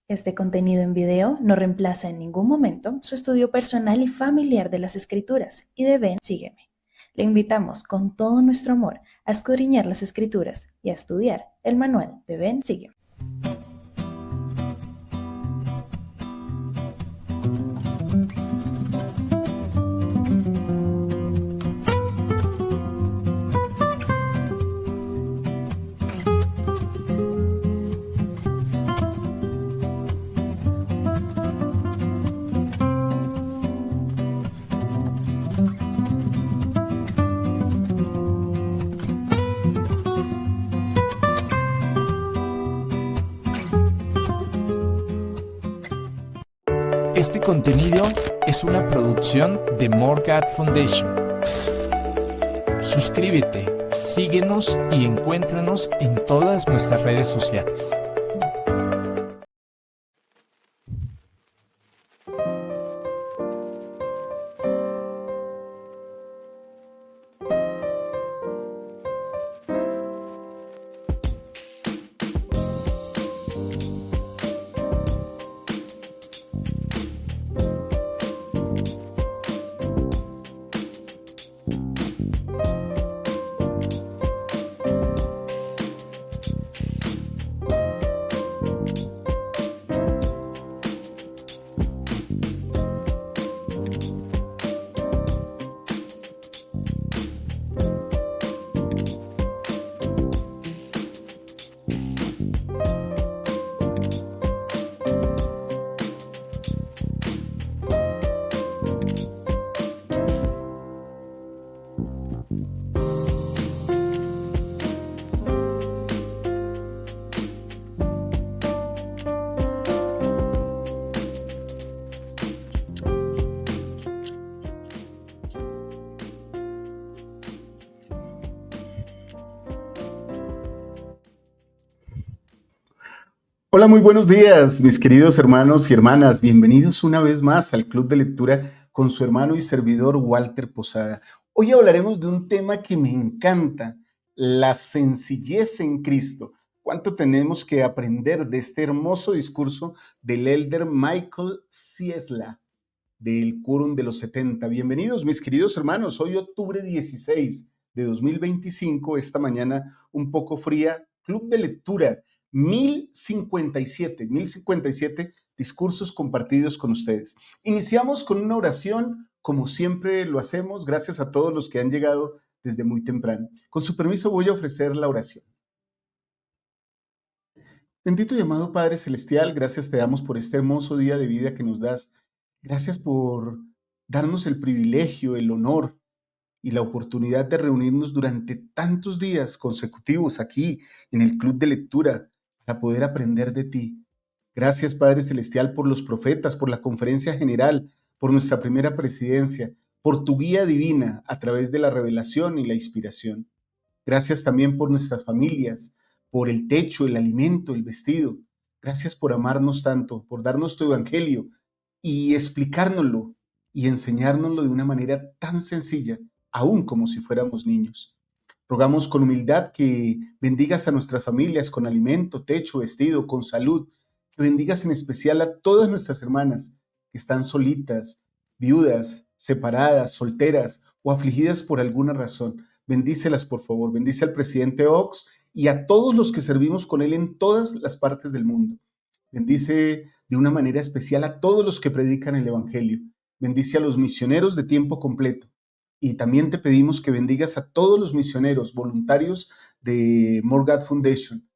Este contenido en video no reemplaza en ningún momento su estudio personal y familiar de las escrituras y de Ven, sígueme. Le invitamos con todo nuestro amor a escudriñar las escrituras y a estudiar el manual de Ven, sígueme. Este contenido es una producción de Morgad Foundation. Suscríbete, síguenos y encuéntranos en todas nuestras redes sociales. Hola, muy buenos días, mis queridos hermanos y hermanas. Bienvenidos una vez más al Club de Lectura con su hermano y servidor Walter Posada. Hoy hablaremos de un tema que me encanta, la sencillez en Cristo. ¿Cuánto tenemos que aprender de este hermoso discurso del elder Michael Ciesla, del Quórum de los 70? Bienvenidos, mis queridos hermanos. Hoy, octubre 16 de 2025, esta mañana un poco fría, Club de Lectura. 1057 discursos compartidos con ustedes. Iniciamos con una oración, como siempre lo hacemos, gracias a todos los que han llegado desde muy temprano. Con su permiso voy a ofrecer la oración. Bendito y amado Padre Celestial, gracias te damos por este hermoso día de vida que nos das. Gracias por darnos el privilegio, el honor y la oportunidad de reunirnos durante tantos días consecutivos aquí en el Club de Lectura para poder aprender de ti. Gracias, Padre Celestial, por los profetas, por la conferencia general, por nuestra primera presidencia, por tu guía divina a través de la revelación y la inspiración. Gracias también por nuestras familias, por el techo, el alimento, el vestido. Gracias por amarnos tanto, por darnos tu evangelio y explicárnoslo y enseñárnoslo de una manera tan sencilla, aún como si fuéramos niños. Rogamos con humildad que bendigas a nuestras familias con alimento, techo, vestido, con salud, que bendigas en especial a todas nuestras hermanas que están solitas, viudas, separadas, solteras o afligidas por alguna razón. Bendícelas, por favor. Bendice al presidente Ox y a todos los que servimos con él en todas las partes del mundo. Bendice de una manera especial a todos los que predican el Evangelio. Bendice a los misioneros de tiempo completo. Y también te pedimos que bendigas a todos los misioneros voluntarios de Morgad Foundation,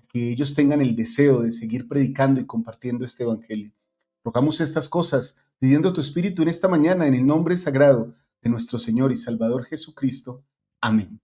que ellos tengan el deseo de seguir predicando y compartiendo este Evangelio. Rogamos estas cosas pidiendo tu Espíritu en esta mañana en el nombre sagrado de nuestro Señor y Salvador Jesucristo. Amén.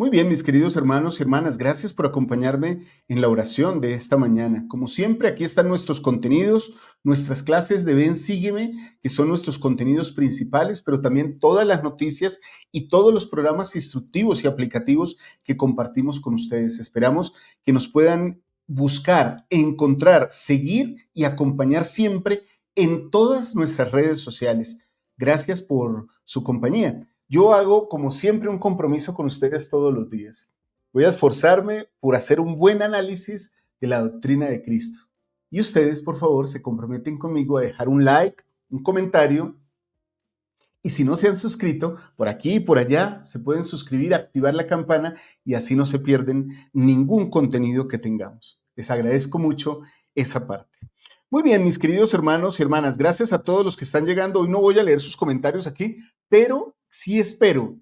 Muy bien, mis queridos hermanos y hermanas, gracias por acompañarme en la oración de esta mañana. Como siempre, aquí están nuestros contenidos, nuestras clases de Ven, Sígueme, que son nuestros contenidos principales, pero también todas las noticias y todos los programas instructivos y aplicativos que compartimos con ustedes. Esperamos que nos puedan buscar, encontrar, seguir y acompañar siempre en todas nuestras redes sociales. Gracias por su compañía. Yo hago, como siempre, un compromiso con ustedes todos los días. Voy a esforzarme por hacer un buen análisis de la doctrina de Cristo. Y ustedes, por favor, se comprometen conmigo a dejar un like, un comentario. Y si no se han suscrito, por aquí y por allá, se pueden suscribir, activar la campana y así no se pierden ningún contenido que tengamos. Les agradezco mucho esa parte. Muy bien, mis queridos hermanos y hermanas, gracias a todos los que están llegando. Hoy no voy a leer sus comentarios aquí, pero sí espero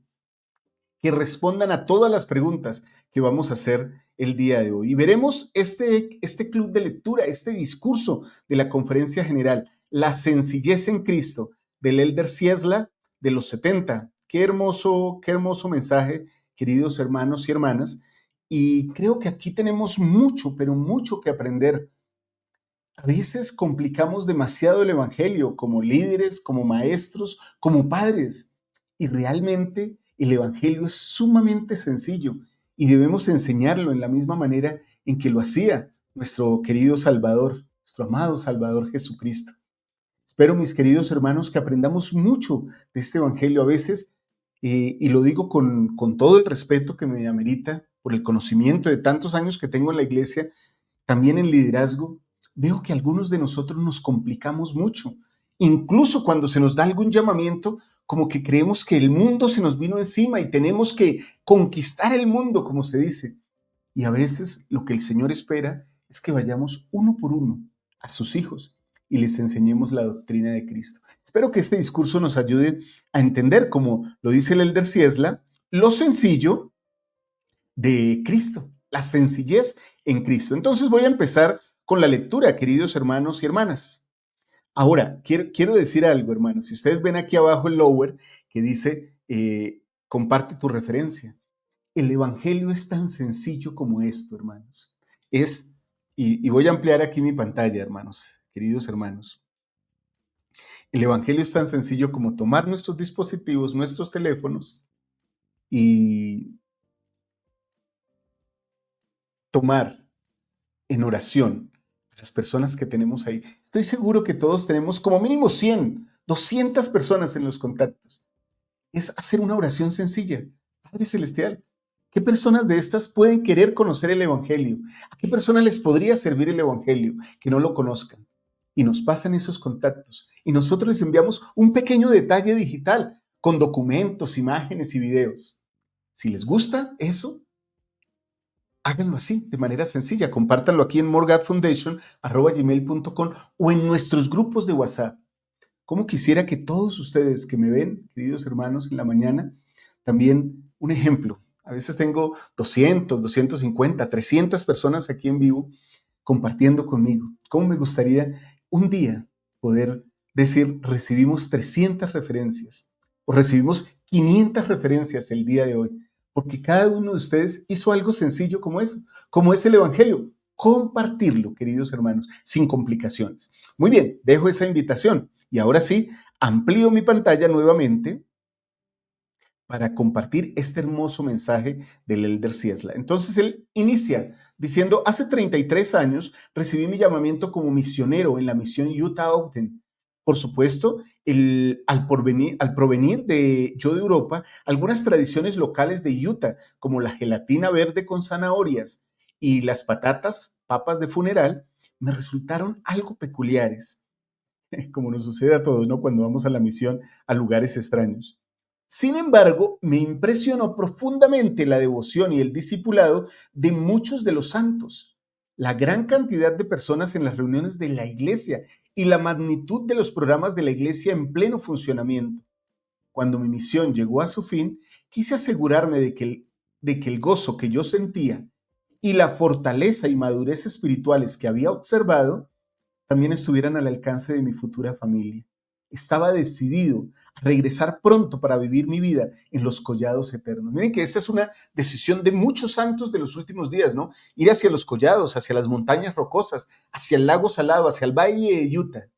que respondan a todas las preguntas que vamos a hacer el día de hoy. Y veremos este club de lectura, este discurso de la Conferencia General, La sencillez en Cristo, del Elder Ciesla de los 70. Qué hermoso mensaje, queridos hermanos y hermanas. Y creo que aquí tenemos mucho, pero mucho que aprender. A veces complicamos demasiado el Evangelio como líderes, como maestros, como padres. Y realmente el Evangelio es sumamente sencillo y debemos enseñarlo en la misma manera en que lo hacía nuestro querido Salvador, nuestro amado Salvador Jesucristo. Espero, mis queridos hermanos, que aprendamos mucho de este Evangelio a veces, y lo digo con todo el respeto que me amerita por el conocimiento de tantos años que tengo en la iglesia, también en liderazgo. Veo que algunos de nosotros nos complicamos mucho, incluso cuando se nos da algún llamamiento, como que creemos que el mundo se nos vino encima y tenemos que conquistar el mundo, como se dice. Y a veces lo que el Señor espera es que vayamos uno por uno a sus hijos y les enseñemos la doctrina de Cristo. Espero que este discurso nos ayude a entender, como lo dice el Elder Ciesla, lo sencillo de Cristo, la sencillez en Cristo. Entonces voy a empezar con la lectura, queridos hermanos y hermanas. Ahora, quiero decir algo, hermanos. Si ustedes ven aquí abajo el lower que dice, comparte tu referencia. El Evangelio es tan sencillo como esto, hermanos. Y voy a ampliar aquí mi pantalla, hermanos, queridos hermanos. El Evangelio es tan sencillo como tomar nuestros dispositivos, nuestros teléfonos y tomar en oración a las personas que tenemos ahí. Estoy seguro que todos tenemos como mínimo 100, 200 personas en los contactos. Es hacer una oración sencilla. Padre Celestial, ¿qué personas de estas pueden querer conocer el Evangelio? ¿A qué personas les podría servir el Evangelio que no lo conozcan? Y nos pasan esos contactos y nosotros les enviamos un pequeño detalle digital con documentos, imágenes y videos. Si les gusta eso, háganlo así, de manera sencilla. Compártanlo aquí en moregadfoundation@gmail.com o en nuestros grupos de WhatsApp. Como quisiera que todos ustedes que me ven, queridos hermanos, en la mañana, también un ejemplo. A veces tengo 200, 250, 300 personas aquí en vivo compartiendo conmigo. ¿Cómo me gustaría un día poder decir, recibimos 300 referencias o recibimos 500 referencias el día de hoy? Porque cada uno de ustedes hizo algo sencillo como eso, como es el Evangelio. Compartirlo, queridos hermanos, sin complicaciones. Muy bien, dejo esa invitación. Y ahora sí, amplío mi pantalla nuevamente para compartir este hermoso mensaje del Elder Ciesla. Entonces él inicia diciendo, hace 33 años recibí mi llamamiento como misionero en la misión Utah Ogden. Por supuesto, al provenir de Europa, algunas tradiciones locales de Utah, como la gelatina verde con zanahorias y las papas de funeral, me resultaron algo peculiares, como nos sucede a todos, ¿no? Cuando vamos a la misión a lugares extraños. Sin embargo, me impresionó profundamente la devoción y el discipulado de muchos de los santos, la gran cantidad de personas en las reuniones de la iglesia y la magnitud de los programas de la iglesia en pleno funcionamiento. Cuando mi misión llegó a su fin, quise asegurarme de que el gozo que yo sentía y la fortaleza y madurez espirituales que había observado también estuvieran al alcance de mi futura familia. Estaba decidido a regresar pronto para vivir mi vida en los collados eternos. Miren que esta es una decisión de muchos santos de los últimos días, ¿no? Ir hacia los collados, hacia las montañas rocosas, hacia el lago Salado, hacia el valle de Utah.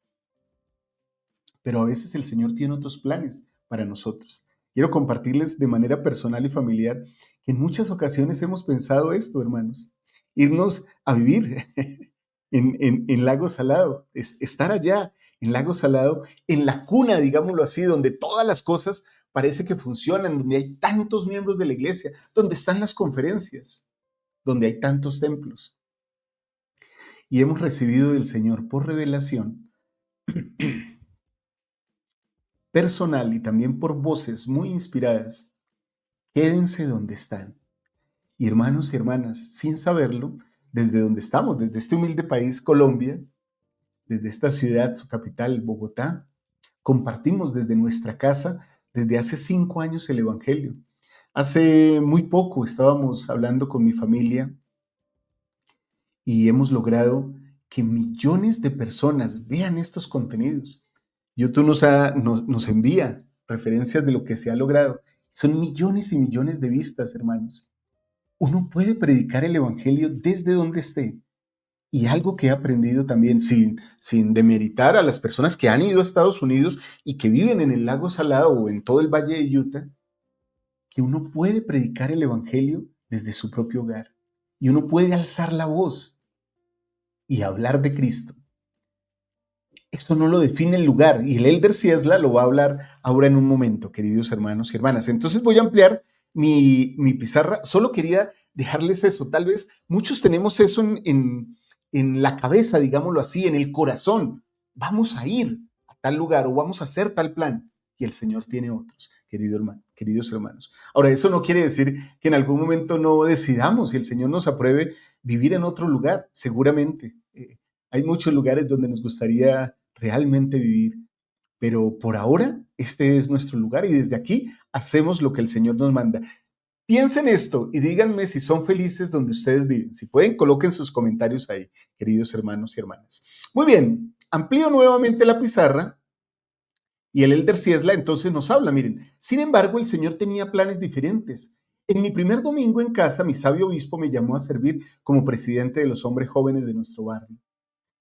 Pero a veces el Señor tiene otros planes para nosotros. Quiero compartirles de manera personal y familiar que en muchas ocasiones hemos pensado esto, hermanos, irnos a vivir en Lago Salado, estar allá en Lago Salado, en la cuna, digámoslo así, donde todas las cosas parece que funcionan, donde hay tantos miembros de la iglesia, donde están las conferencias, donde hay tantos templos. Y hemos recibido del Señor por revelación personal y también por voces muy inspiradas, quédense donde están. Y hermanos y hermanas, sin saberlo, desde donde estamos, desde este humilde país, Colombia, desde esta ciudad, su capital, Bogotá, compartimos desde nuestra casa, desde hace 5 años el Evangelio. Hace muy poco estábamos hablando con mi familia y hemos logrado que millones de personas vean estos contenidos. YouTube nos envía referencias de lo que se ha logrado. Son millones y millones de vistas, hermanos. Uno puede predicar el Evangelio desde donde esté. Y algo que he aprendido también, sin demeritar a las personas que han ido a Estados Unidos y que viven en el lago Salado o en todo el valle de Utah, que uno puede predicar el Evangelio desde su propio hogar. Y uno puede alzar la voz y hablar de Cristo. Eso no lo define el lugar, y el Elder Ciesla lo va a hablar ahora en un momento, queridos hermanos y hermanas. Entonces voy a ampliar mi pizarra. Solo quería dejarles eso. Tal vez muchos tenemos eso en la cabeza, digámoslo así, en el corazón. Vamos a ir a tal lugar o vamos a hacer tal plan. Y el Señor tiene otros, queridos hermanos. Ahora, eso no quiere decir que en algún momento no decidamos, si el Señor nos apruebe, vivir en otro lugar, seguramente. Hay muchos lugares donde nos gustaría realmente vivir, pero por ahora este es nuestro lugar y desde aquí hacemos lo que el Señor nos manda. Piensen esto y díganme si son felices donde ustedes viven. Si pueden, coloquen sus comentarios ahí, queridos hermanos y hermanas. Muy bien, amplío nuevamente la pizarra y el Elder Ciesla entonces nos habla. Miren, sin embargo, el Señor tenía planes diferentes. En mi primer domingo en casa, mi sabio obispo me llamó a servir como presidente de los hombres jóvenes de nuestro barrio.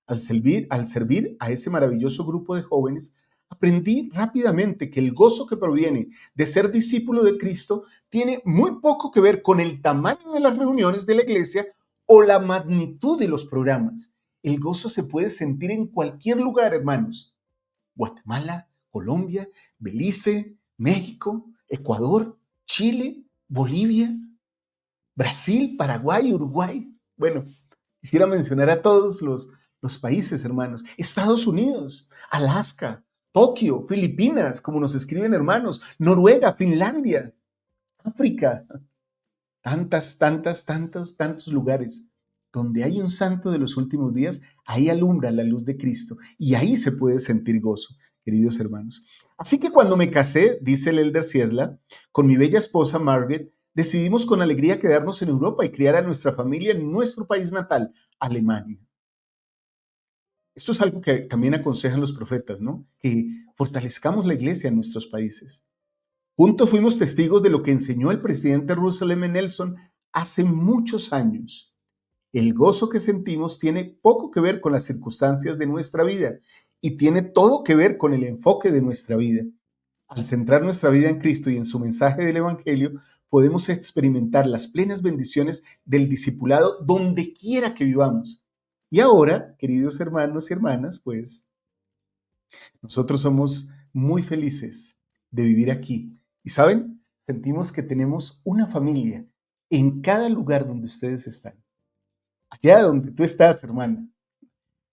Al servir a ese maravilloso grupo de jóvenes, aprendí rápidamente que el gozo que proviene de ser discípulo de Cristo tiene muy poco que ver con el tamaño de las reuniones de la iglesia o la magnitud de los programas. El gozo se puede sentir en cualquier lugar, hermanos. Guatemala, Colombia, Belice, México, Ecuador, Chile, Bolivia, Brasil, Paraguay, Uruguay. Bueno, quisiera mencionar a todos los países, hermanos. Estados Unidos, Alaska, Tokio, Filipinas, como nos escriben hermanos, Noruega, Finlandia, África. Tantos lugares donde hay un santo de los últimos días, ahí alumbra la luz de Cristo y ahí se puede sentir gozo, queridos hermanos. Así que cuando me casé, dice el Elder Ciesla, con mi bella esposa Margaret, decidimos con alegría quedarnos en Europa y criar a nuestra familia en nuestro país natal, Alemania. Esto es algo que también aconsejan los profetas, ¿no? Que fortalezcamos la iglesia en nuestros países. Juntos fuimos testigos de lo que enseñó el presidente Russell M. Nelson hace muchos años. El gozo que sentimos tiene poco que ver con las circunstancias de nuestra vida y tiene todo que ver con el enfoque de nuestra vida. Al centrar nuestra vida en Cristo y en su mensaje del Evangelio, podemos experimentar las plenas bendiciones del discipulado donde quiera que vivamos. Y ahora, queridos hermanos y hermanas, pues nosotros somos muy felices de vivir aquí. Y saben, sentimos que tenemos una familia en cada lugar donde ustedes están. Allá donde tú estás, hermana,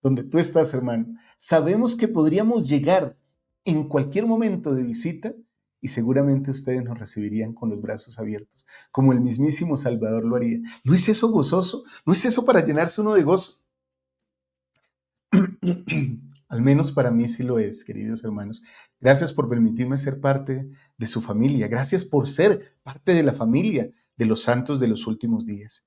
donde tú estás, hermano. Sabemos que podríamos llegar en cualquier momento de visita y seguramente ustedes nos recibirían con los brazos abiertos, como el mismísimo Salvador lo haría. ¿No es eso gozoso? ¿No es eso para llenarse uno de gozo? Al menos para mí sí lo es, queridos hermanos. Gracias por permitirme ser parte de su familia. Gracias por ser parte de la familia de los santos de los últimos días.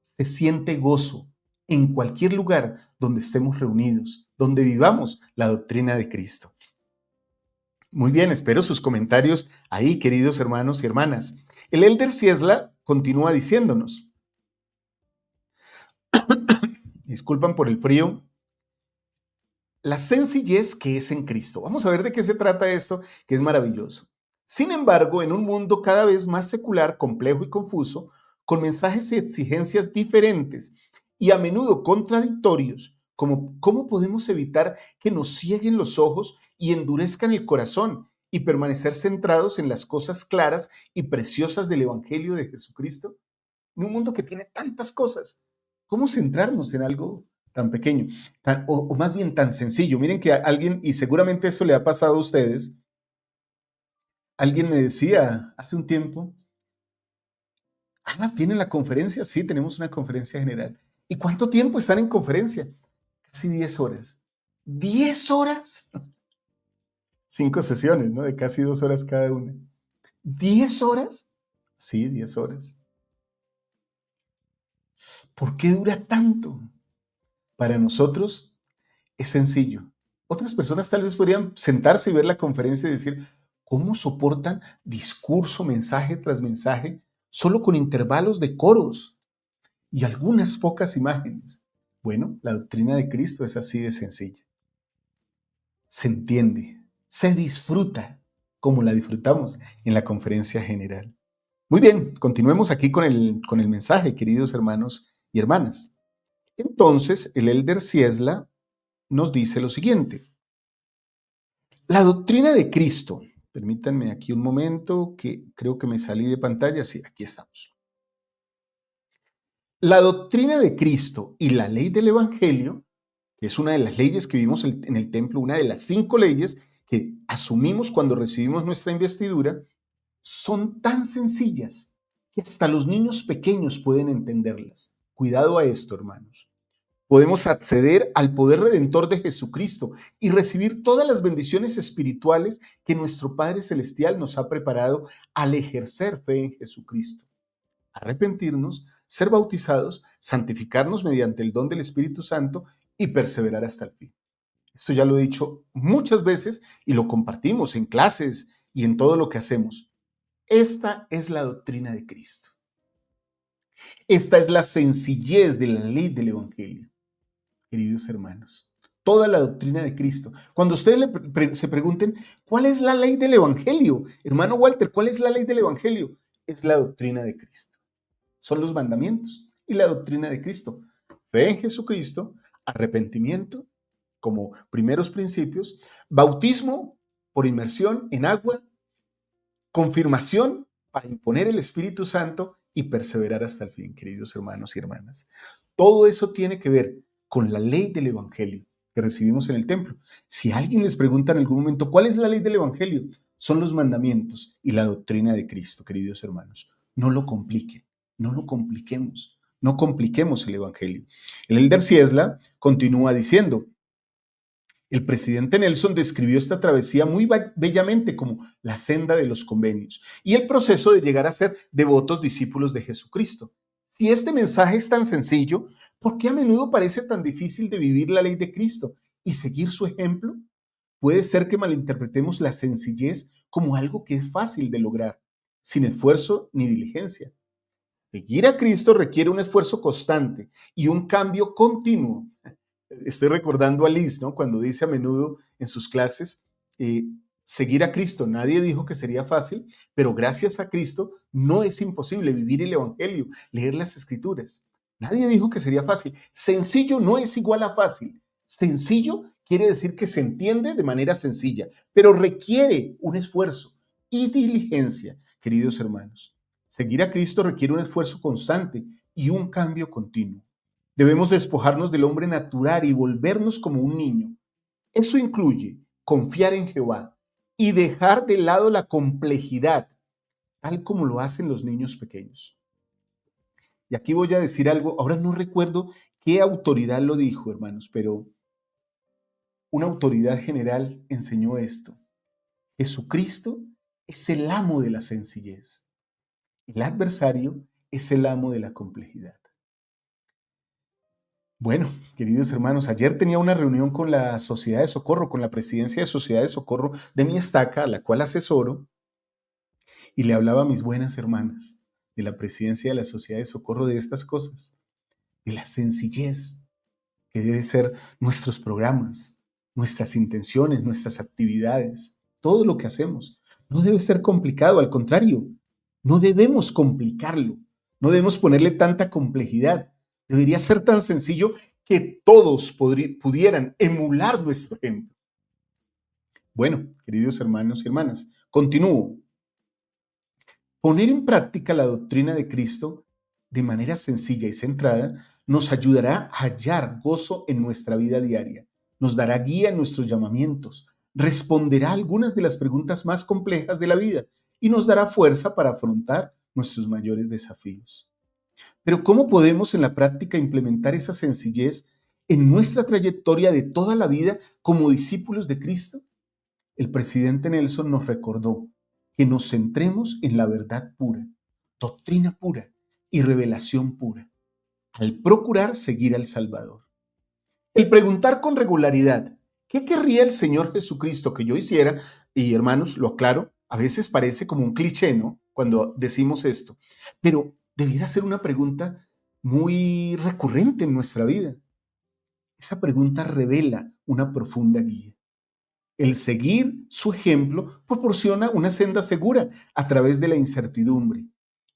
Se siente gozo en cualquier lugar donde estemos reunidos, donde vivamos la doctrina de Cristo. Muy bien, espero sus comentarios ahí, queridos hermanos y hermanas. El Elder Ciesla continúa diciéndonos, disculpan por el frío, la sencillez que es en Cristo. Vamos a ver de qué se trata esto, que es maravilloso. Sin embargo, en un mundo cada vez más secular, complejo y confuso, con mensajes y exigencias diferentes y a menudo contradictorios, ¿cómo podemos evitar que nos cieguen los ojos y endurezcan el corazón y permanecer centrados en las cosas claras y preciosas del Evangelio de Jesucristo? En un mundo que tiene tantas cosas, ¿cómo centrarnos en algo tan pequeño? O más bien tan sencillo. Miren que alguien, y seguramente eso le ha pasado a ustedes, alguien me decía hace un tiempo, ¿tienen la conferencia? Sí, tenemos una conferencia general. ¿Y cuánto tiempo están en conferencia? Casi 10 horas. ¿10 horas? 5 sesiones, ¿no? De casi 2 horas cada una. ¿10 horas? Sí, 10 horas. ¿Por qué dura tanto? Para nosotros es sencillo. Otras personas tal vez podrían sentarse y ver la conferencia y decir, ¿cómo soportan discurso, mensaje tras mensaje, solo con intervalos de coros y algunas pocas imágenes? Bueno, la doctrina de Cristo es así de sencilla. Se entiende, se disfruta como la disfrutamos en la conferencia general. Muy bien, continuemos aquí con el mensaje, queridos hermanos y hermanas. Entonces, el Elder Ciesla nos dice lo siguiente. La doctrina de Cristo, permítanme aquí un momento que creo que me salí de pantalla, sí, aquí estamos. La doctrina de Cristo y la ley del Evangelio, que es una de las leyes que vimos en el templo, una de las 5 leyes que asumimos cuando recibimos nuestra investidura, son tan sencillas que hasta los niños pequeños pueden entenderlas. Cuidado a esto, hermanos. Podemos acceder al poder redentor de Jesucristo y recibir todas las bendiciones espirituales que nuestro Padre Celestial nos ha preparado al ejercer fe en Jesucristo. Arrepentirnos, ser bautizados, santificarnos mediante el don del Espíritu Santo y perseverar hasta el fin. Esto ya lo he dicho muchas veces y lo compartimos en clases y en todo lo que hacemos. Esta es la doctrina de Cristo. Esta es la sencillez de la ley del Evangelio. Queridos hermanos, toda la doctrina de Cristo. Cuando ustedes se pregunten, ¿cuál es la ley del Evangelio? Hermano Walter, ¿cuál es la ley del Evangelio? Es la doctrina de Cristo. Son los mandamientos y la doctrina de Cristo. Fe en Jesucristo, arrepentimiento como primeros principios, bautismo por inmersión en agua, confirmación para imponer el Espíritu Santo y perseverar hasta el fin, queridos hermanos y hermanas. Todo eso tiene que ver con la ley del Evangelio que recibimos en el templo. Si alguien les pregunta en algún momento, ¿cuál es la ley del Evangelio? Son los mandamientos y la doctrina de Cristo, queridos hermanos. No lo compliquen, no lo compliquemos, no compliquemos el Evangelio. El Elder Ciesla continúa diciendo, el presidente Nelson describió esta travesía muy bellamente como la senda de los convenios y el proceso de llegar a ser devotos discípulos de Jesucristo. Si este mensaje es tan sencillo, ¿por qué a menudo parece tan difícil de vivir la ley de Cristo y seguir su ejemplo? Puede ser que malinterpretemos la sencillez como algo que es fácil de lograr, sin esfuerzo ni diligencia. Seguir a Cristo requiere un esfuerzo constante y un cambio continuo. Estoy recordando a Liz, ¿no? Cuando dice a menudo en sus clases, seguir a Cristo. Nadie dijo que sería fácil, pero gracias a Cristo no es imposible vivir el Evangelio, leer las Escrituras. Nadie dijo que sería fácil. Sencillo no es igual a fácil. Sencillo quiere decir que se entiende de manera sencilla, pero requiere un esfuerzo y diligencia, queridos hermanos. Seguir a Cristo requiere un esfuerzo constante y un cambio continuo. Debemos despojarnos del hombre natural y volvernos como un niño. Eso incluye confiar en Jehová y dejar de lado la complejidad, tal como lo hacen los niños pequeños. Y aquí voy a decir algo, ahora no recuerdo qué autoridad lo dijo, hermanos, pero una autoridad general enseñó esto. Jesucristo es el amo de la sencillez. El adversario es el amo de la complejidad. Bueno, queridos hermanos, ayer tenía una reunión con la Sociedad de Socorro, con la presidencia de Sociedad de Socorro de mi estaca, a la cual asesoro, y le hablaba a mis buenas hermanas de la presidencia de la Sociedad de Socorro de estas cosas, de la sencillez que debe ser nuestros programas, nuestras intenciones, nuestras actividades, todo lo que hacemos. No debe ser complicado, al contrario, no debemos complicarlo, no debemos ponerle tanta complejidad. Debería ser tan sencillo que todos pudieran emular nuestro ejemplo. Bueno, queridos hermanos y hermanas, continúo. Poner en práctica la doctrina de Cristo de manera sencilla y centrada nos ayudará a hallar gozo en nuestra vida diaria, nos dará guía en nuestros llamamientos, responderá algunas de las preguntas más complejas de la vida y nos dará fuerza para afrontar nuestros mayores desafíos. Pero ¿cómo podemos en la práctica implementar esa sencillez en nuestra trayectoria de toda la vida como discípulos de Cristo? El presidente Nelson nos recordó que nos centremos en la verdad pura, doctrina pura y revelación pura, al procurar seguir al Salvador. El preguntar con regularidad, ¿qué querría el Señor Jesucristo que yo hiciera? Y hermanos, lo aclaro, a veces parece como un cliché, ¿no? Cuando decimos esto, pero debiera ser una pregunta muy recurrente en nuestra vida. Esa pregunta revela una profunda guía. El seguir su ejemplo proporciona una senda segura a través de la incertidumbre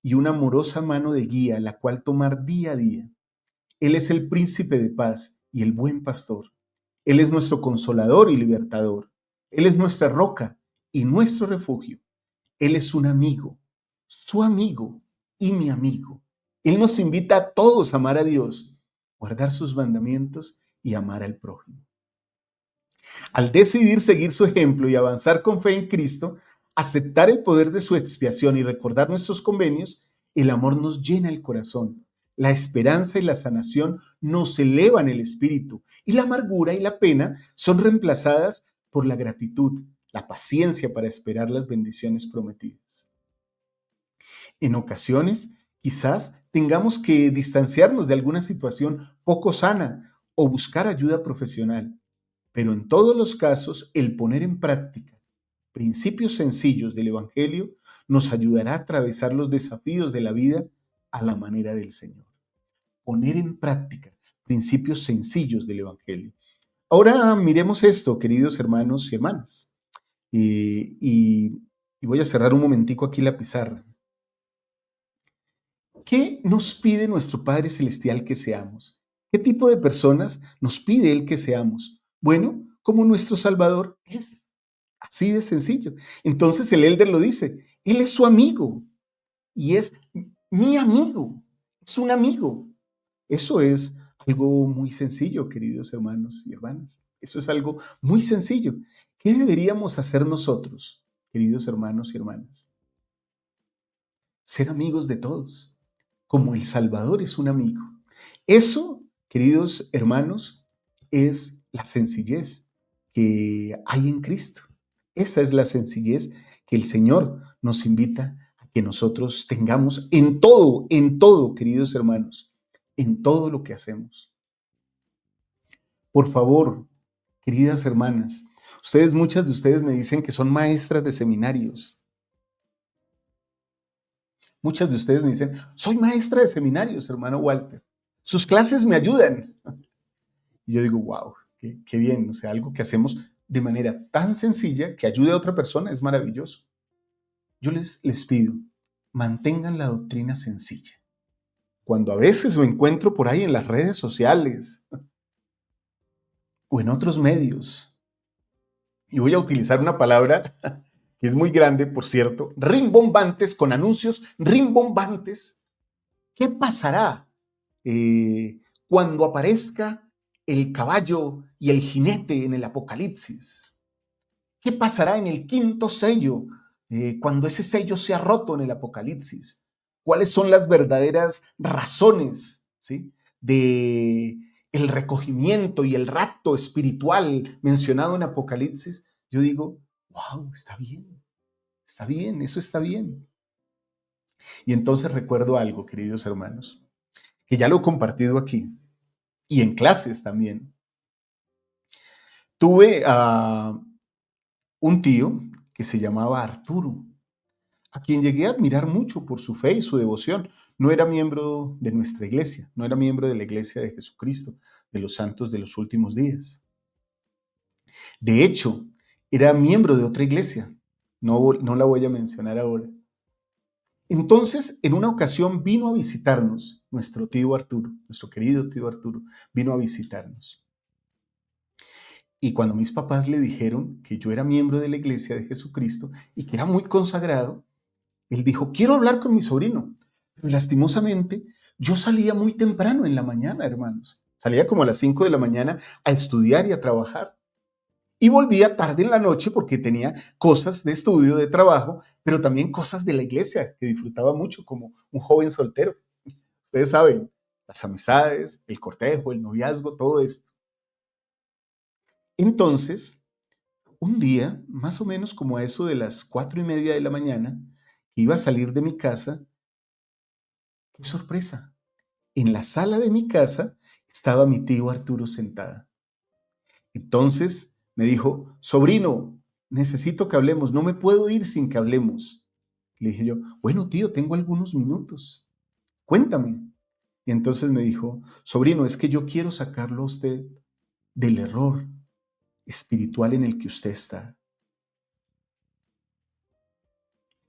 y una amorosa mano de guía, la cual tomar día a día. Él es el príncipe de paz y el buen pastor. Él es nuestro consolador y libertador. Él es nuestra roca y nuestro refugio. Él es un amigo, su amigo y mi amigo. Él nos invita a todos a amar a Dios, guardar sus mandamientos y amar al prójimo. Al decidir seguir su ejemplo y avanzar con fe en Cristo, aceptar el poder de su expiación y recordar nuestros convenios, el amor nos llena el corazón. La esperanza y la sanación nos elevan el espíritu y la amargura y la pena son reemplazadas por la gratitud, la paciencia para esperar las bendiciones prometidas. En ocasiones, quizás tengamos que distanciarnos de alguna situación poco sana o buscar ayuda profesional. Pero en todos los casos, el poner en práctica principios sencillos del Evangelio nos ayudará a atravesar los desafíos de la vida a la manera del Señor. Poner en práctica principios sencillos del Evangelio. Ahora miremos esto, queridos hermanos y hermanas. Y voy a cerrar un momentico aquí la pizarra. ¿Qué nos pide nuestro Padre Celestial que seamos? ¿Qué tipo de personas nos pide Él que seamos? Bueno, como nuestro Salvador es. Así de sencillo. Entonces el Elder lo dice, Él es su amigo y es mi amigo, es un amigo. Eso es algo muy sencillo, queridos hermanos y hermanas. Eso es algo muy sencillo. ¿Qué deberíamos hacer nosotros, queridos hermanos y hermanas? Ser amigos de todos, como el Salvador es un amigo. Eso, queridos hermanos, es la sencillez que hay en Cristo. Esa es la sencillez que el Señor nos invita a que nosotros tengamos en todo, queridos hermanos, en todo lo que hacemos. Por favor, queridas hermanas, muchas de ustedes me dicen que son maestras de seminarios. Muchas de ustedes me dicen, soy maestra de seminarios, hermano Walter. Sus clases me ayudan. Y yo digo, wow, qué bien. O sea, algo que hacemos de manera tan sencilla que ayude a otra persona es maravilloso. Yo les pido, mantengan la doctrina sencilla. Cuando a veces me encuentro por ahí en las redes sociales o en otros medios, y voy a utilizar una palabra que es muy grande, por cierto, rimbombantes, con anuncios rimbombantes. ¿Qué pasará cuando aparezca el caballo y el jinete en el Apocalipsis? ¿Qué pasará en el quinto sello cuando ese sello sea roto en el Apocalipsis? ¿Cuáles son las verdaderas razones, ¿sí?, de el recogimiento y el rapto espiritual mencionado en Apocalipsis? Yo digo, wow, está bien, eso está bien. Y entonces recuerdo algo, queridos hermanos, que ya lo he compartido aquí. y en clases también. Tuve a un tío que se llamaba Arturo, a quien llegué a admirar mucho por su fe y su devoción. No era miembro de nuestra iglesia, no era miembro de la iglesia de Jesucristo, de los santos de los últimos días. De hecho, era miembro de otra iglesia, no la voy a mencionar ahora. Entonces, en una ocasión vino a visitarnos nuestro tío Arturo, nuestro querido tío Arturo, vino a visitarnos. Y cuando mis papás le dijeron que yo era miembro de la iglesia de Jesucristo y que era muy consagrado, él dijo, quiero hablar con mi sobrino. Pero lastimosamente, yo salía muy temprano en la mañana, hermanos. Salía como a las 5 de la mañana a estudiar y a trabajar. Y volvía tarde en la noche porque tenía cosas de estudio, de trabajo, pero también cosas de la iglesia que disfrutaba mucho como un joven soltero. Ustedes saben, las amistades, el cortejo, el noviazgo, todo esto. Entonces, un día, más o menos como a eso de las 4:30 de la mañana, iba a salir de mi casa. ¡Qué sorpresa! En la sala de mi casa estaba mi tío Arturo sentada. Entonces me dijo, sobrino, necesito que hablemos, no me puedo ir sin que hablemos. Le dije yo, bueno tío, tengo algunos minutos, cuéntame. Y entonces me dijo, sobrino, es que yo quiero sacarlo a usted del error espiritual en el que usted está.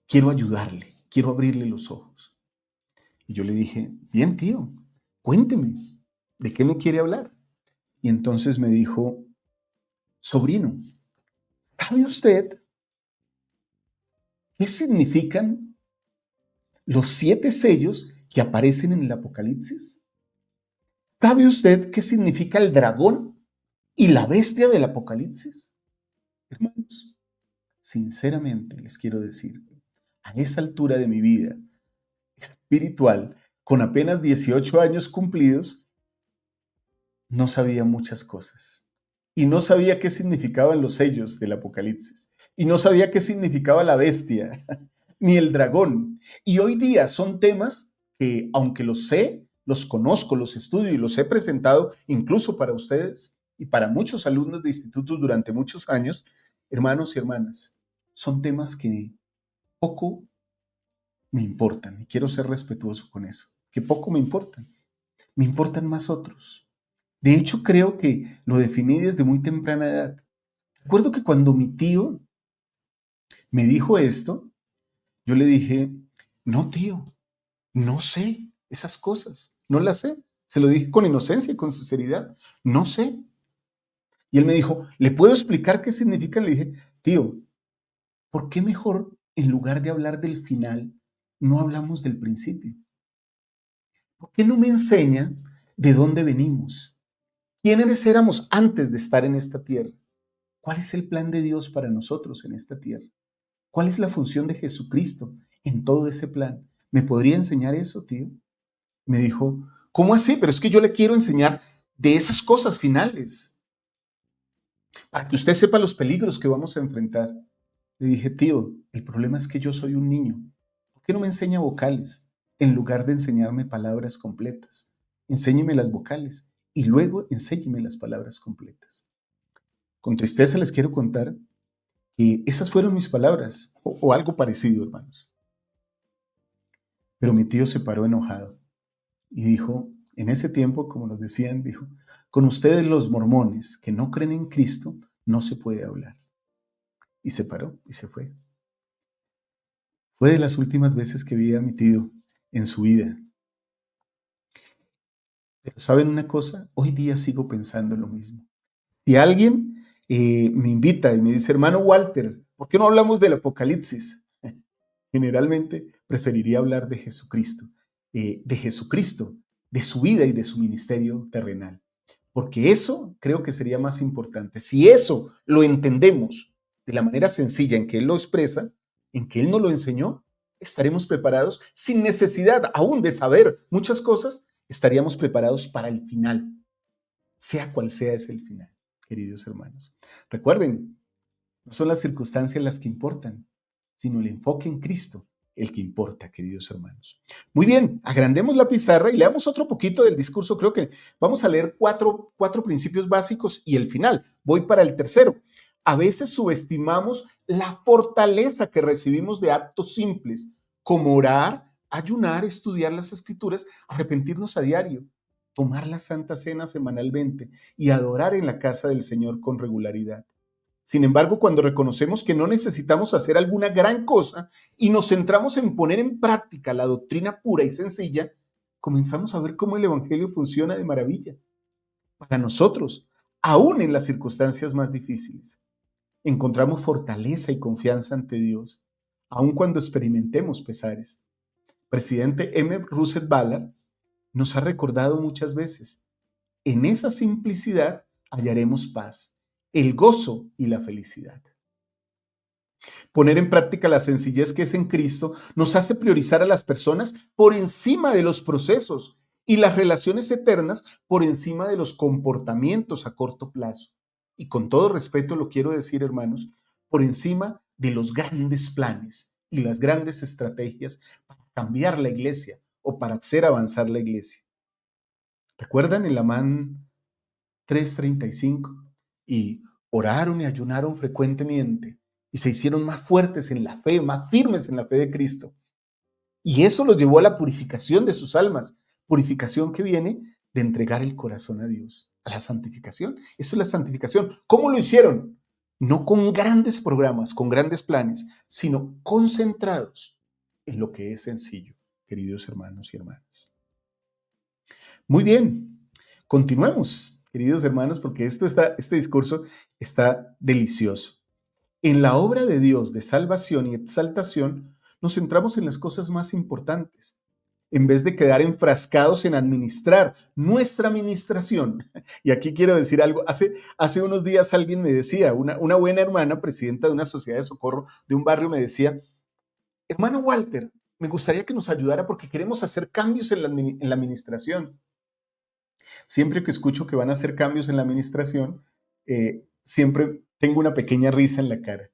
Quiero ayudarle, quiero abrirle los ojos. Y yo le dije, bien tío, cuénteme, ¿de qué me quiere hablar? Y entonces me dijo, sobrino, ¿sabe usted qué significan los 7 sellos que aparecen en el Apocalipsis? ¿Sabe usted qué significa el dragón y la bestia del Apocalipsis? Hermanos, sinceramente les quiero decir, a esa altura de mi vida espiritual, con apenas 18 años cumplidos, no sabía muchas cosas. Y no sabía qué significaban los sellos del Apocalipsis. Y no sabía qué significaba la bestia, ni el dragón. Y hoy día son temas que, aunque los sé, los conozco, los estudio y los he presentado incluso para ustedes y para muchos alumnos de institutos durante muchos años, hermanos y hermanas, son temas que poco me importan y quiero ser respetuoso con eso, que poco me importan más otros. De hecho, creo que lo definí desde muy temprana edad. Recuerdo que cuando mi tío me dijo esto, yo le dije, no, tío, no sé esas cosas, no las sé. Se lo dije con inocencia y con sinceridad, no sé. Y él me dijo, ¿le puedo explicar qué significa? Le dije, tío, ¿por qué mejor en lugar de hablar del final, no hablamos del principio? ¿Por qué no me enseña de dónde venimos? ¿Quiénes éramos antes de estar en esta tierra? ¿Cuál es el plan de Dios para nosotros en esta tierra? ¿Cuál es la función de Jesucristo en todo ese plan? ¿Me podría enseñar eso, tío? Me dijo, ¿cómo así? Pero es que yo le quiero enseñar de esas cosas finales, para que usted sepa los peligros que vamos a enfrentar. Le dije, tío, el problema es que yo soy un niño. ¿Por qué no me enseña vocales en lugar de enseñarme palabras completas? Enséñeme las vocales y luego enséñeme las palabras completas. Con tristeza les quiero contar que esas fueron mis palabras, o algo parecido, hermanos. Pero mi tío se paró enojado y dijo, en ese tiempo, como nos decían, dijo, con ustedes los mormones que no creen en Cristo, no se puede hablar. Y se paró y se fue. Fue de las últimas veces que vi a mi tío en su vida. Pero ¿saben una cosa? Hoy día sigo pensando lo mismo. Si alguien me invita y me dice, hermano Walter, ¿por qué no hablamos del Apocalipsis? Generalmente preferiría hablar de Jesucristo, de su vida y de su ministerio terrenal, porque eso creo que sería más importante. Si eso lo entendemos de la manera sencilla en que Él lo expresa, en que Él nos lo enseñó, estaremos preparados sin necesidad aún de saber muchas cosas, estaríamos preparados para el final, sea cual sea ese el final, queridos hermanos. Recuerden, no son las circunstancias las que importan, sino el enfoque en Cristo el que importa, queridos hermanos. Muy bien, agrandemos la pizarra y leamos otro poquito del discurso. Creo que vamos a leer cuatro principios básicos y el final. Voy para el tercero. A veces subestimamos la fortaleza que recibimos de actos simples, como orar, ayunar, estudiar las escrituras, arrepentirnos a diario, tomar la Santa Cena semanalmente y adorar en la casa del Señor con regularidad. Sin embargo, cuando reconocemos que no necesitamos hacer alguna gran cosa y nos centramos en poner en práctica la doctrina pura y sencilla, comenzamos a ver cómo el Evangelio funciona de maravilla para nosotros, aún en las circunstancias más difíciles. Encontramos fortaleza y confianza ante Dios, aun cuando experimentemos pesares. Presidente M. Russell Ballard nos ha recordado muchas veces, en esa simplicidad hallaremos paz, el gozo y la felicidad. Poner en práctica la sencillez que es en Cristo nos hace priorizar a las personas por encima de los procesos y las relaciones eternas por encima de los comportamientos a corto plazo. Y con todo respeto lo quiero decir, hermanos, por encima de los grandes planes y las grandes estrategias para cambiar la iglesia o para hacer avanzar la iglesia. ¿Recuerdan el Amán 3:35? Y oraron y ayunaron frecuentemente y se hicieron más fuertes en la fe, más firmes en la fe de Cristo. Y eso los llevó a la purificación de sus almas, purificación que viene de entregar el corazón a Dios, a la santificación. Eso es la santificación. ¿Cómo lo hicieron? No con grandes programas, con grandes planes, sino concentrados en lo que es sencillo, queridos hermanos y hermanas. Muy bien, continuemos, queridos hermanos, porque este discurso está delicioso. En la obra de Dios de salvación y exaltación, nos centramos en las cosas más importantes, en vez de quedar enfrascados en administrar nuestra administración. Y aquí quiero decir algo. Hace unos días alguien me decía, una buena hermana, presidenta de una sociedad de socorro de un barrio, me decía, hermano Walter, me gustaría que nos ayudara porque queremos hacer cambios en la administración. Siempre que escucho que van a hacer cambios en la administración, siempre tengo una pequeña risa en la cara,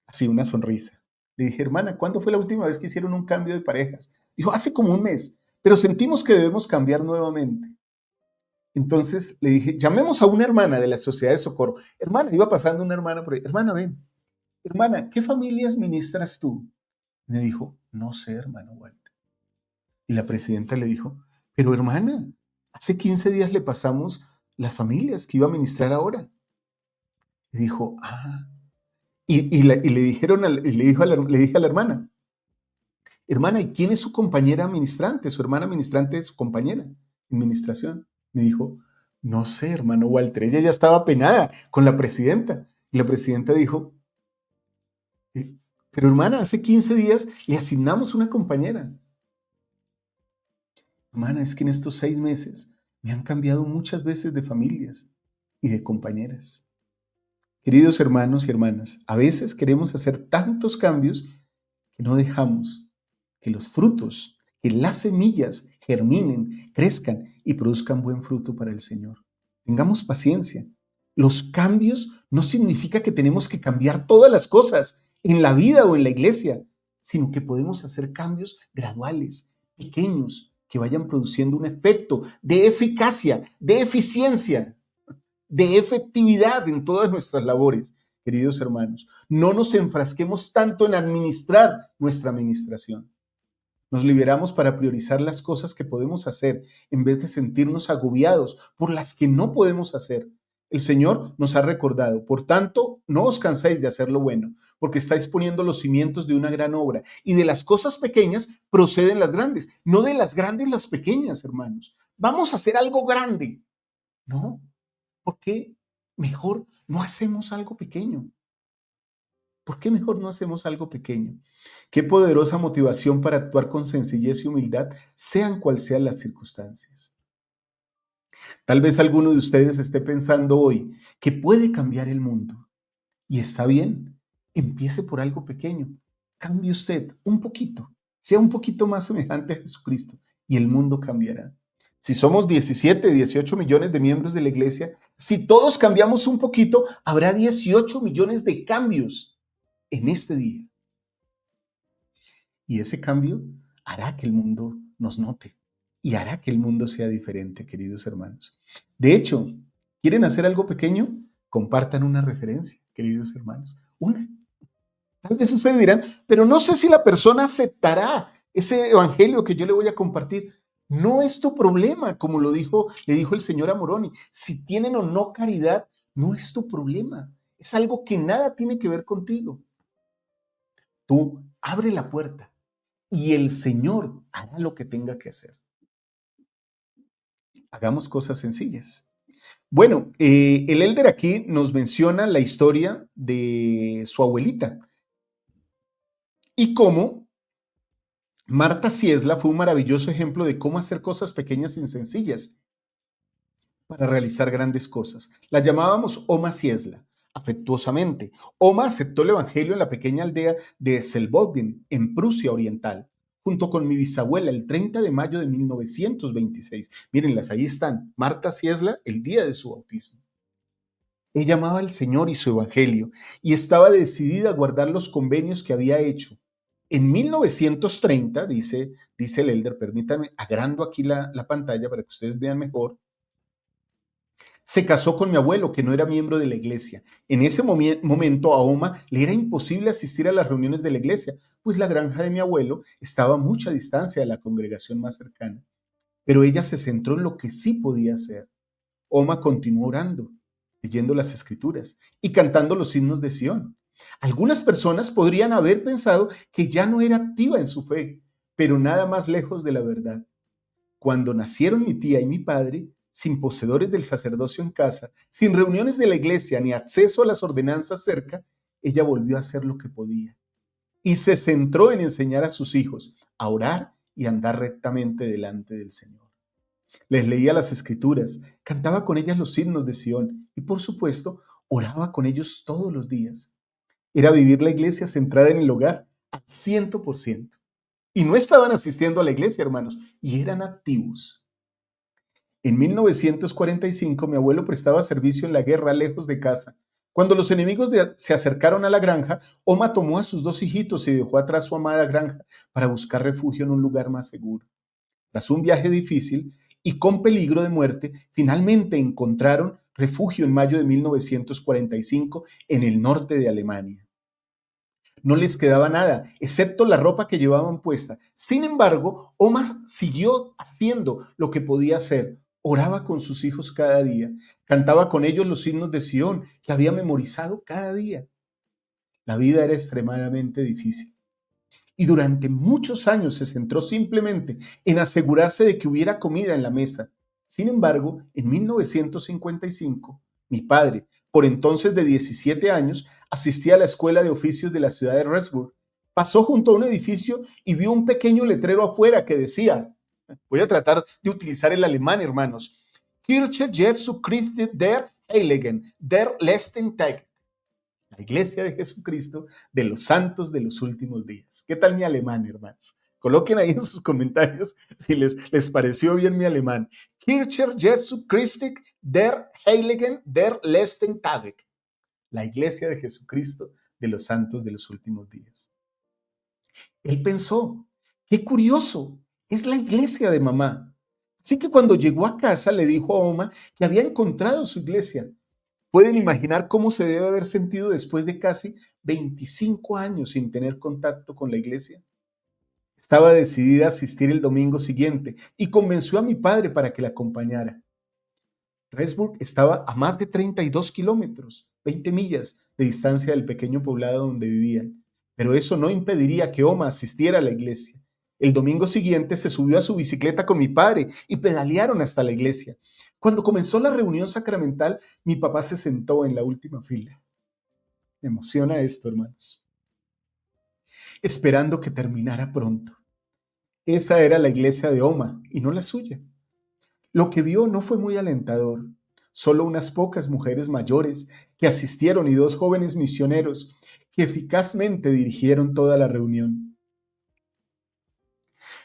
así una sonrisa. Le dije, hermana, ¿cuándo fue la última vez que hicieron un cambio de parejas? Dijo, hace como un mes, pero sentimos que debemos cambiar nuevamente. Entonces le dije, llamemos a una hermana de la Sociedad de Socorro. Hermana, iba pasando una hermana por ahí. Hermana, ven. Hermana, ¿qué familias ministras tú? Me dijo, no sé, hermano Walter. Y la presidenta le dijo, pero hermana, hace 15 días le pasamos las familias que iba a ministrar ahora. Y dijo, le dijeron, le dije a la hermana, hermana, ¿y quién es su compañera ministrante? Su hermana ministrante es su compañera en ministración. Me dijo, no sé, hermano Walter. Ella ya estaba penada con la presidenta. Y la presidenta dijo, pero hermana, hace 15 días le asignamos una compañera. Hermana, es que en estos 6 meses me han cambiado muchas veces de familias y de compañeras. Queridos hermanos y hermanas, a veces queremos hacer tantos cambios que no dejamos que los frutos, que las semillas germinen, crezcan y produzcan buen fruto para el Señor. Tengamos paciencia. Los cambios no significa que tenemos que cambiar todas las cosas en la vida o en la iglesia, sino que podemos hacer cambios graduales, pequeños, que vayan produciendo un efecto de eficacia, de eficiencia, de efectividad en todas nuestras labores. Queridos hermanos, no nos enfrasquemos tanto en administrar nuestra administración. Nos liberamos para priorizar las cosas que podemos hacer en vez de sentirnos agobiados por las que no podemos hacer. El Señor nos ha recordado, por tanto, no os canséis de hacer lo bueno, porque estáis poniendo los cimientos de una gran obra. Y de las cosas pequeñas proceden las grandes, no de las grandes las pequeñas, hermanos. Vamos a hacer algo grande. No, ¿por qué mejor no hacemos algo pequeño? ¿Por qué mejor no hacemos algo pequeño? Qué poderosa motivación para actuar con sencillez y humildad, sean cual sean las circunstancias. Tal vez alguno de ustedes esté pensando hoy que puede cambiar el mundo. Y está bien, empiece por algo pequeño. Cambie usted un poquito, sea un poquito más semejante a Jesucristo y el mundo cambiará. Si somos 17, 18 millones de miembros de la iglesia, si todos cambiamos un poquito, habrá 18 millones de cambios en este día. Y ese cambio hará que el mundo nos note y hará que el mundo sea diferente, queridos hermanos. De hecho, ¿quieren hacer algo pequeño? Compartan una referencia, queridos hermanos. Una. Tal vez ustedes dirán, pero no sé si la persona aceptará ese evangelio que yo le voy a compartir. No es tu problema, como le dijo el Señor a Moroni. Si tienen o no caridad, no es tu problema. Es algo que nada tiene que ver contigo. Tú abre la puerta y el Señor hará lo que tenga que hacer. Hagamos cosas sencillas. Bueno, el elder aquí nos menciona la historia de su abuelita y cómo Marta Ciesla fue un maravilloso ejemplo de cómo hacer cosas pequeñas y sencillas para realizar grandes cosas. La llamábamos Oma Ciesla, afectuosamente. Oma aceptó el evangelio en la pequeña aldea de Selbodin, en Prusia Oriental, junto con mi bisabuela el 30 de mayo de 1926. Mírenlas, ahí están. Marta Ciesla, el día de su bautismo. Ella amaba al Señor y su evangelio y estaba decidida a guardar los convenios que había hecho. En 1930, dice el elder, permítanme, agrando aquí la pantalla para que ustedes vean mejor, se casó con mi abuelo, que no era miembro de la iglesia. En ese momento a Oma le era imposible asistir a las reuniones de la iglesia, pues la granja de mi abuelo estaba a mucha distancia de la congregación más cercana. Pero ella se centró en lo que sí podía hacer. Oma continuó orando, leyendo las escrituras y cantando los himnos de Sión. Algunas personas podrían haber pensado que ya no era activa en su fe, pero nada más lejos de la verdad. Cuando nacieron mi tía y mi padre, sin poseedores del sacerdocio en casa, sin reuniones de la iglesia ni acceso a las ordenanzas cerca, ella volvió a hacer lo que podía y se centró en enseñar a sus hijos a orar y andar rectamente delante del Señor. Les leía las escrituras, cantaba con ellas los himnos de Sión y, por supuesto, oraba con ellos todos los días. Era vivir la iglesia centrada en el hogar al 100%. Y no estaban asistiendo a la iglesia, hermanos, y eran activos. En 1945, mi abuelo prestaba servicio en la guerra lejos de casa. Cuando los enemigos se acercaron a la granja, Oma tomó a sus dos hijitos y dejó atrás su amada granja para buscar refugio en un lugar más seguro. Tras un viaje difícil y con peligro de muerte, finalmente encontraron refugio en mayo de 1945 en el norte de Alemania. No les quedaba nada, excepto la ropa que llevaban puesta. Sin embargo, Oma siguió haciendo lo que podía hacer. Oraba con sus hijos cada día, cantaba con ellos los himnos de Sión que había memorizado cada día. La vida era extremadamente difícil y durante muchos años se centró simplemente en asegurarse de que hubiera comida en la mesa. Sin embargo, en 1955, mi padre, por entonces de 17 años, asistía a la escuela de oficios de la ciudad de Regensburg. Pasó junto a un edificio y vio un pequeño letrero afuera que decía, voy a tratar de utilizar el alemán, hermanos, Kirche Jesu Christi der Heiligen, der letzten Tag. La iglesia de Jesucristo de los santos de los últimos días. ¿Qué tal mi alemán, hermanos? Coloquen ahí en sus comentarios si les pareció bien mi alemán. Kirche Jesu Christi der Heiligen der letzten Tage. La iglesia de Jesucristo de los santos de los últimos días. Él pensó, qué curioso, es la iglesia de mamá. Así que cuando llegó a casa le dijo a Oma que había encontrado su iglesia. ¿Pueden imaginar cómo se debe haber sentido después de casi 25 años sin tener contacto con la iglesia? Estaba decidida a asistir el domingo siguiente y convenció a mi padre para que la acompañara. Regensburg estaba a más de 32 kilómetros, 20 millas de distancia del pequeño poblado donde vivían, pero eso no impediría que Oma asistiera a la iglesia. El domingo siguiente se subió a su bicicleta con mi padre y pedalearon hasta la iglesia. Cuando comenzó la reunión sacramental, mi papá se sentó en la última fila. Me emociona esto, hermanos. Esperando que terminara pronto. Esa era la iglesia de Oma y no la suya. Lo que vio no fue muy alentador. Solo unas pocas mujeres mayores que asistieron y dos jóvenes misioneros que eficazmente dirigieron toda la reunión.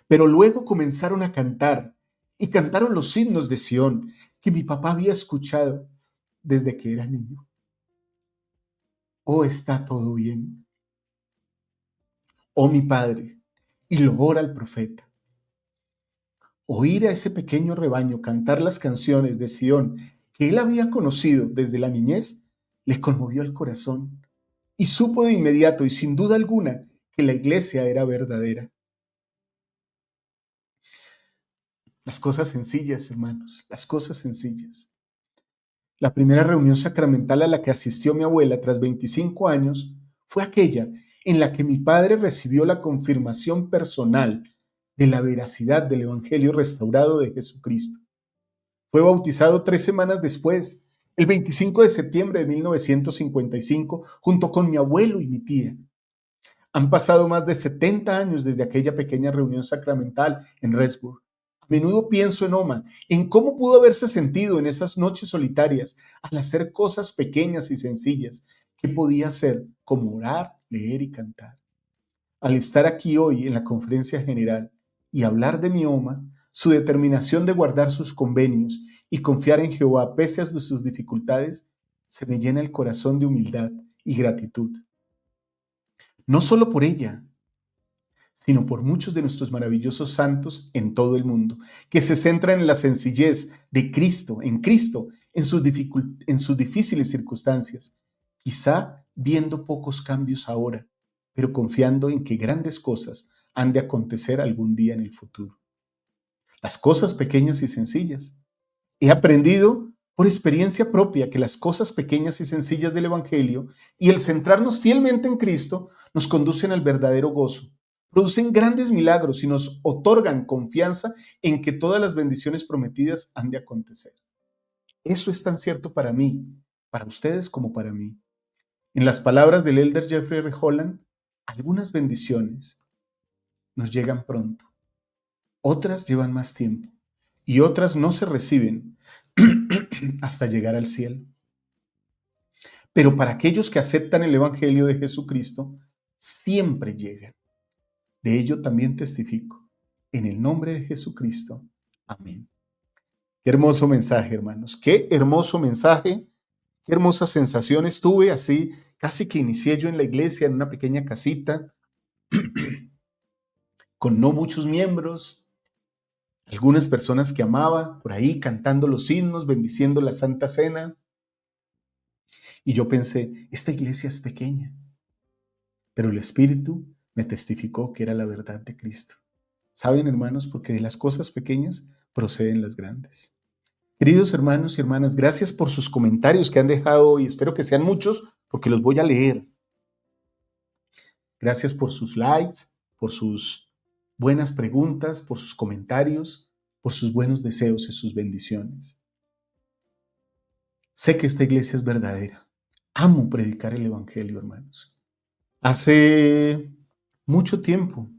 Pero luego comenzaron a cantar y cantaron los himnos de Sión que mi papá había escuchado desde que era niño. Oh, está todo bien. Oh, mi padre, y lo ora el profeta. Oír a ese pequeño rebaño cantar las canciones de Sión que él había conocido desde la niñez, le conmovió el corazón y supo de inmediato y sin duda alguna que la iglesia era verdadera. Las cosas sencillas, hermanos, las cosas sencillas. La primera reunión sacramental a la que asistió mi abuela tras 25 años fue aquella en la que mi padre recibió la confirmación personal de la veracidad del Evangelio restaurado de Jesucristo. Fue bautizado 3 semanas después, el 25 de septiembre de 1955, junto con mi abuelo y mi tía. Han pasado más de 70 años desde aquella pequeña reunión sacramental en Resburg. A menudo pienso en Oma, en cómo pudo haberse sentido en esas noches solitarias al hacer cosas pequeñas y sencillas que podía hacer, como orar, leer y cantar. Al estar aquí hoy en la conferencia general y hablar de mi Oma, su determinación de guardar sus convenios y confiar en Jehová pese a sus dificultades, se me llena el corazón de humildad y gratitud. No solo por ella, sino por muchos de nuestros maravillosos santos en todo el mundo, que se centran en la sencillez de Cristo, en sus difíciles circunstancias, quizá viendo pocos cambios ahora, pero confiando en que grandes cosas han de acontecer algún día en el futuro. Las cosas pequeñas y sencillas. He aprendido por experiencia propia que las cosas pequeñas y sencillas del Evangelio y el centrarnos fielmente en Cristo nos conducen al verdadero gozo, producen grandes milagros y nos otorgan confianza en que todas las bendiciones prometidas han de acontecer. Eso es tan cierto para mí, para ustedes como para mí. En las palabras del elder Jeffrey R. Holland, algunas bendiciones nos llegan pronto, otras llevan más tiempo y otras no se reciben hasta llegar al cielo. Pero para aquellos que aceptan el Evangelio de Jesucristo, siempre llegan. De ello también testifico. En el nombre de Jesucristo. Amén. Qué hermoso mensaje, hermanos. Qué hermoso mensaje. Qué hermosas sensaciones tuve así. Casi que inicié yo en la iglesia, en una pequeña casita, con no muchos miembros, algunas personas que amaba por ahí cantando los himnos, bendiciendo la Santa Cena. Y yo pensé, esta iglesia es pequeña, pero el Espíritu me testificó que era la verdad de Cristo. ¿Saben, hermanos? Porque de las cosas pequeñas proceden las grandes. Queridos hermanos y hermanas, gracias por sus comentarios que han dejado hoy. Espero que sean muchos porque los voy a leer. Gracias por sus likes, por sus buenas preguntas, por sus comentarios, por sus buenos deseos y sus bendiciones. Sé que esta iglesia es verdadera. Amo predicar el Evangelio, hermanos. Hace mucho tiempo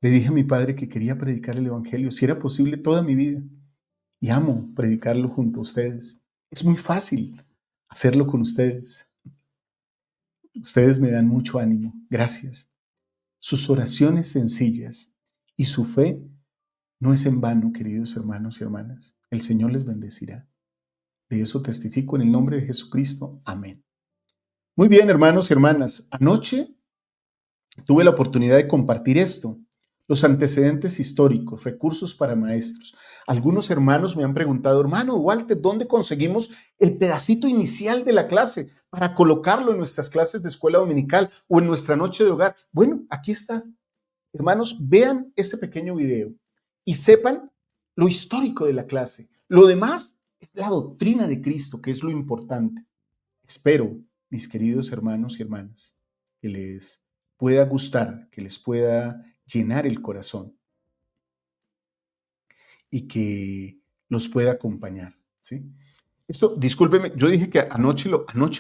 le dije a mi padre que quería predicar el Evangelio, si era posible, toda mi vida. Y amo predicarlo junto a ustedes. Es muy fácil hacerlo con ustedes. Ustedes me dan mucho ánimo. Gracias. Sus oraciones sencillas y su fe no es en vano, queridos hermanos y hermanas. El Señor les bendecirá. De eso testifico en el nombre de Jesucristo. Amén. Muy bien, hermanos y hermanas. Anoche tuve la oportunidad de compartir esto. Los antecedentes históricos, recursos para maestros. Algunos hermanos me han preguntado, hermano Walter, ¿dónde conseguimos el pedacito inicial de la clase para colocarlo en nuestras clases de escuela dominical o en nuestra noche de hogar? Bueno, aquí está. Hermanos, vean ese pequeño video y sepan lo histórico de la clase. Lo demás es la doctrina de Cristo, que es lo importante. Espero, mis queridos hermanos y hermanas, que les pueda gustar, que les pueda llenar el corazón y que los pueda acompañar, ¿sí? Esto, discúlpeme, yo dije que anoche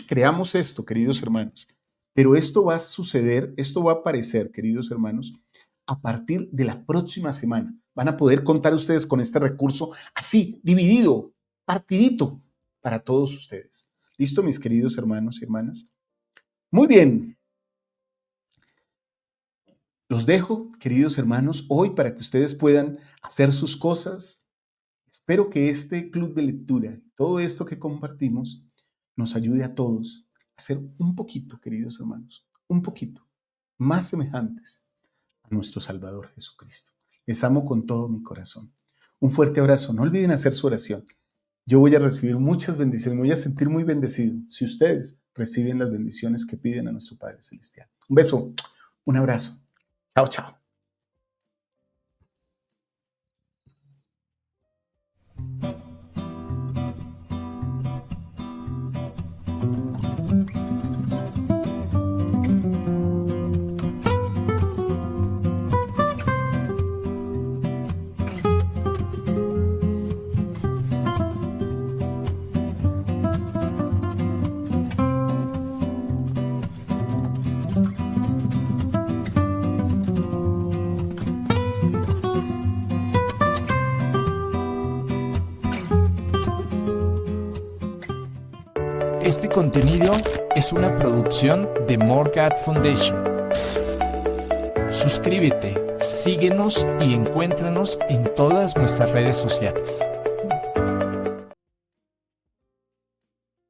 creamos esto, queridos hermanos, pero esto va a suceder, esto va a aparecer, queridos hermanos, a partir de la próxima semana. Van a poder contar ustedes con este recurso así, dividido, partidito, para todos ustedes. ¿Listo, mis queridos hermanos y hermanas? Muy bien. Los dejo, queridos hermanos, hoy para que ustedes puedan hacer sus cosas. Espero que este club de lectura, todo esto que compartimos, nos ayude a todos a ser un poquito, queridos hermanos, un poquito más semejantes a nuestro Salvador Jesucristo. Les amo con todo mi corazón. Un fuerte abrazo. No olviden hacer su oración. Yo voy a recibir muchas bendiciones. Me voy a sentir muy bendecido si ustedes reciben las bendiciones que piden a nuestro Padre Celestial. Un beso, un abrazo. Chao, chao. Este contenido es una producción de More God Foundation. Suscríbete, síguenos y encuéntranos en todas nuestras redes sociales.